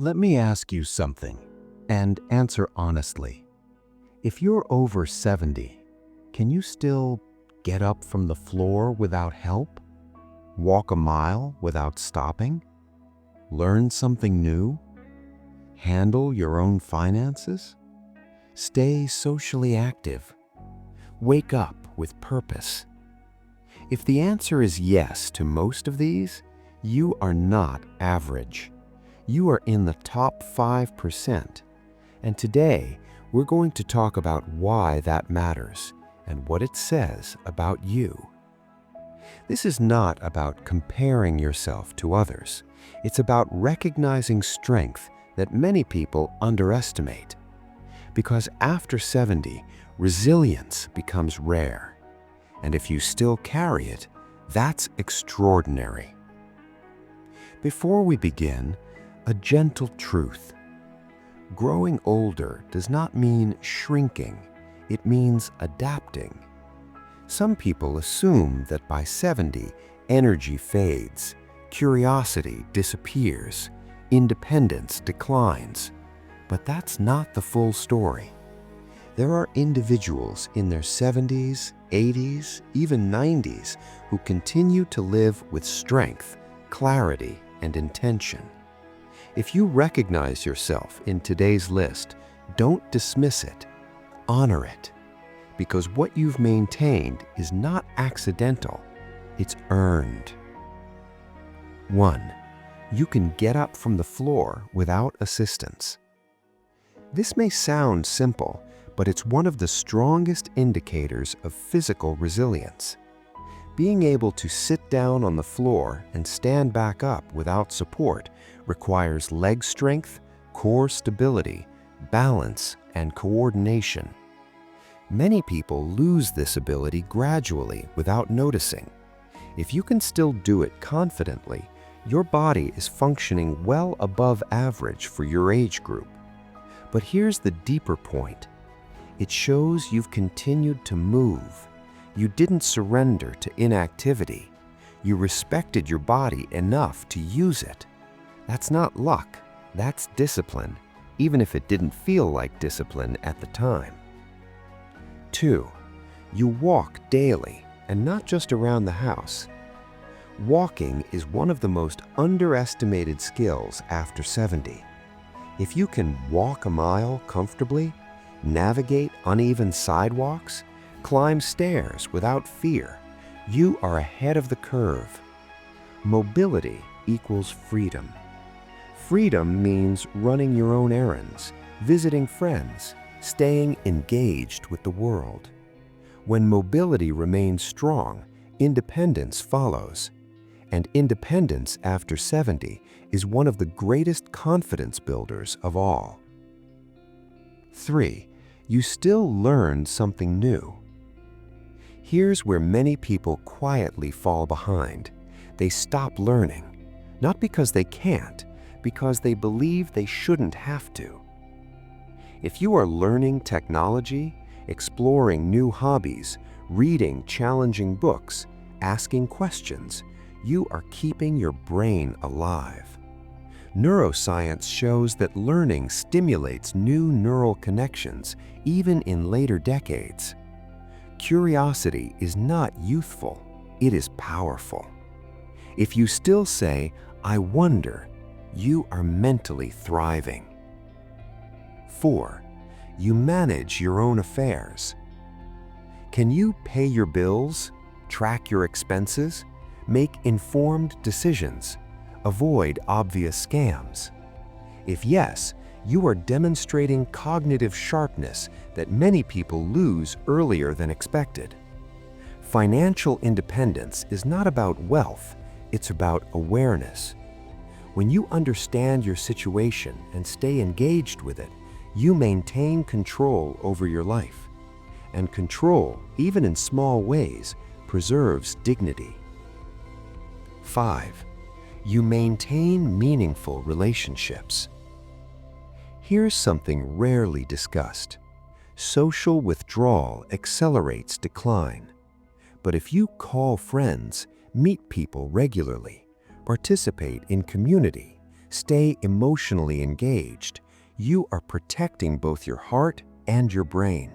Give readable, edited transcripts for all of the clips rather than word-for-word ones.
Let me ask you something, and answer honestly. If you're over 70, can you still get up from the floor without help? Walk a mile without stopping? Learn something new? Handle your own finances? Stay socially active? Wake up with purpose? If the answer is yes to most of these, you are not average. You are in the top 5%. And today, we're going to talk about why that matters and what it says about you. This is not about comparing yourself to others. It's about recognizing strength that many people underestimate. Because after 70, resilience becomes rare. And if you still carry it, that's extraordinary. Before we begin, a gentle truth. Growing older does not mean shrinking, it means adapting. Some people assume that by 70, energy fades, curiosity disappears, independence declines. But that's not the full story. There are individuals in their 70s, 80s, even 90s who continue to live with strength, clarity, and intention. If you recognize yourself in today's list, don't dismiss it. Honor it. Because what you've maintained is not accidental, it's earned. 1. You can get up from the floor without assistance. This may sound simple, but it's one of the strongest indicators of physical resilience. Being able to sit down on the floor and stand back up without support requires leg strength, core stability, balance, and coordination. Many people lose this ability gradually without noticing. If you can still do it confidently, your body is functioning well above average for your age group. But here's the deeper point. It shows you've continued to move. You didn't surrender to inactivity. You respected your body enough to use it. That's not luck, that's discipline, even if it didn't feel like discipline at the time. 2. You walk daily, and not just around the house. Walking is one of the most underestimated skills after 70. If you can walk a mile comfortably, navigate uneven sidewalks, climb stairs without fear, you are ahead of the curve. Mobility equals freedom. Freedom means running your own errands, visiting friends, staying engaged with the world. When mobility remains strong, independence follows. And independence after 70 is one of the greatest confidence builders of all. 3. You still learn something new. Here's where many people quietly fall behind. They stop learning, not because they can't, because they believe they shouldn't have to. If you are learning technology, exploring new hobbies, reading challenging books, asking questions, you are keeping your brain alive. Neuroscience shows that learning stimulates new neural connections even in later decades. Curiosity is not youthful, it is powerful. If you still say, "I wonder," you are mentally thriving. 4. You manage your own affairs. Can you pay your bills, track your expenses, make informed decisions, avoid obvious scams? If yes, you are demonstrating cognitive sharpness that many people lose earlier than expected. Financial independence is not about wealth, it's about awareness. When you understand your situation and stay engaged with it, you maintain control over your life. And control, even in small ways, preserves dignity. 5. You maintain meaningful relationships. Here's something rarely discussed. Social withdrawal accelerates decline. But if you call friends, meet people regularly, participate in community, Stay emotionally engaged. You are protecting both your heart and your brain.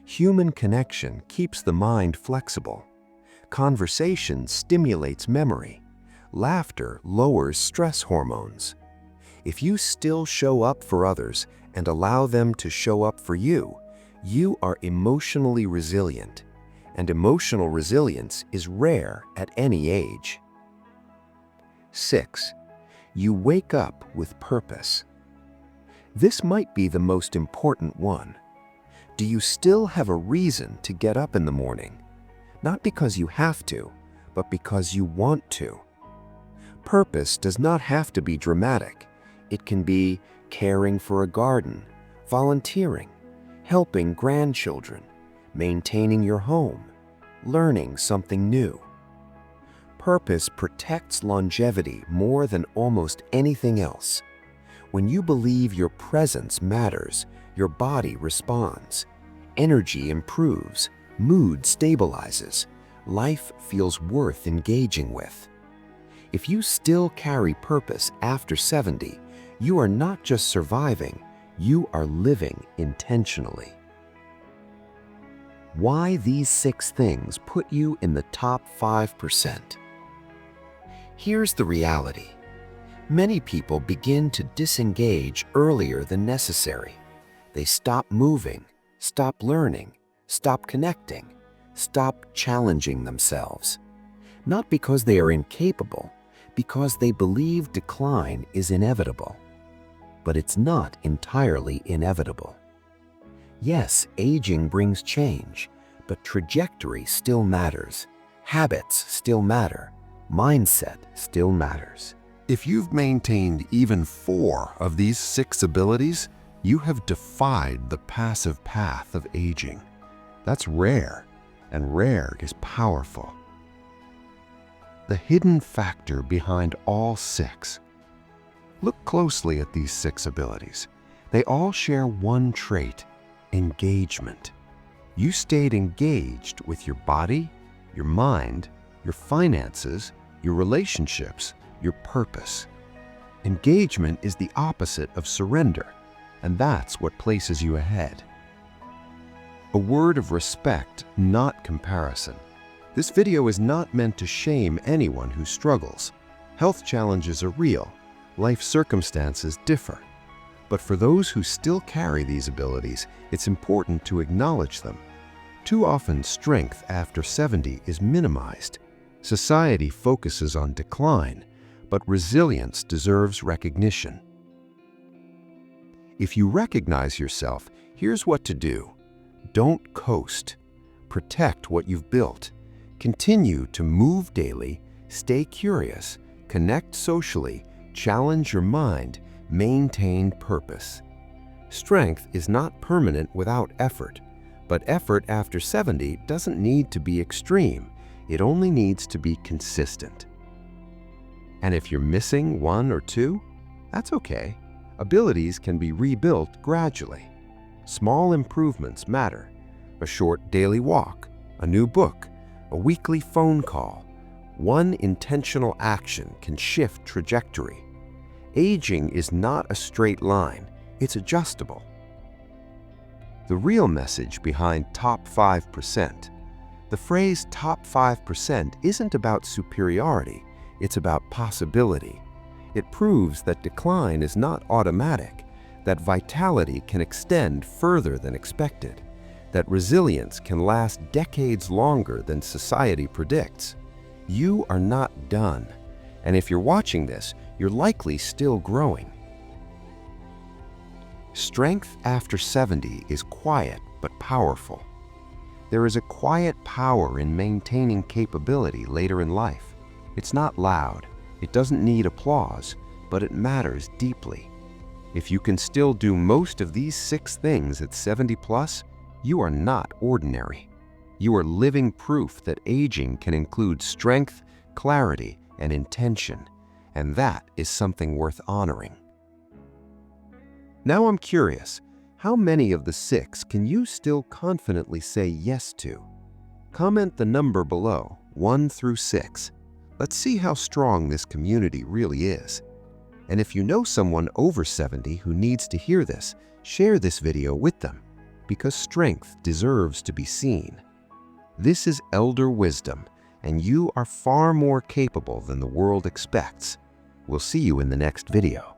Human connection keeps the mind flexible. Conversation stimulates memory. Laughter lowers stress hormones. If you still show up for others and allow them to show up for you, you are emotionally resilient. And emotional resilience is rare at any age. 6. You wake up with purpose. This might be the most important one. Do you still have a reason to get up in the morning? Not because you have to, but because you want to. Purpose does not have to be dramatic. It can be caring for a garden, volunteering, helping grandchildren, maintaining your home, learning something new. Purpose protects longevity more than almost anything else. When you believe your presence matters, your body responds. Energy improves, mood stabilizes, life feels worth engaging with. If you still carry purpose after 70, you are not just surviving, you are living intentionally. Why these 6 things put you in the top 5%. Here's the reality. Many people begin to disengage earlier than necessary. They stop moving, stop learning, stop connecting, stop challenging themselves. Not because they are incapable, because they believe decline is inevitable. But it's not entirely inevitable. Yes, aging brings change, but trajectory still matters. Habits still matter. Mindset still matters. If you've maintained even 4 of these 6 abilities, you have defied the passive path of aging. That's rare, and rare is powerful. The hidden factor behind all 6. Look closely at these 6 abilities. They all share one trait: engagement. You stayed engaged with your body, your mind, your finances, your relationships, your purpose. Engagement is the opposite of surrender, and that's what places you ahead. A word of respect, not comparison. This video is not meant to shame anyone who struggles. Health challenges are real, life circumstances differ. But for those who still carry these abilities, it's important to acknowledge them. Too often, strength after 70 is minimized. Society focuses on decline, but resilience deserves recognition. If you recognize yourself, here's what to do. Don't coast. Protect what you've built. Continue to move daily, stay curious, connect socially, challenge your mind, maintain purpose. Strength is not permanent without effort, but effort after 70 doesn't need to be extreme. It only needs to be consistent. And if you're missing 1 or 2, that's okay. Abilities can be rebuilt gradually. Small improvements matter. A short daily walk, a new book, a weekly phone call. One intentional action can shift trajectory. Aging is not a straight line, it's adjustable. The real message behind top 5%. The phrase top 5% isn't about superiority, it's about possibility. It proves that decline is not automatic, that vitality can extend further than expected, that resilience can last decades longer than society predicts. You are not done, and if you're watching this, you're likely still growing. Strength after 70 is quiet but powerful. There is a quiet power in maintaining capability later in life. It's not loud, it doesn't need applause, but it matters deeply. If you can still do most of these 6 things at 70 plus, you are not ordinary. You are living proof that aging can include strength, clarity, and intention, and that is something worth honoring. Now I'm curious, how many of the 6 can you still confidently say yes to? Comment the number below, 1 through 6. Let's see how strong this community really is. And if you know someone over 70 who needs to hear this, share this video with them, because strength deserves to be seen. This is elder wisdom, and you are far more capable than the world expects. We'll see you in the next video.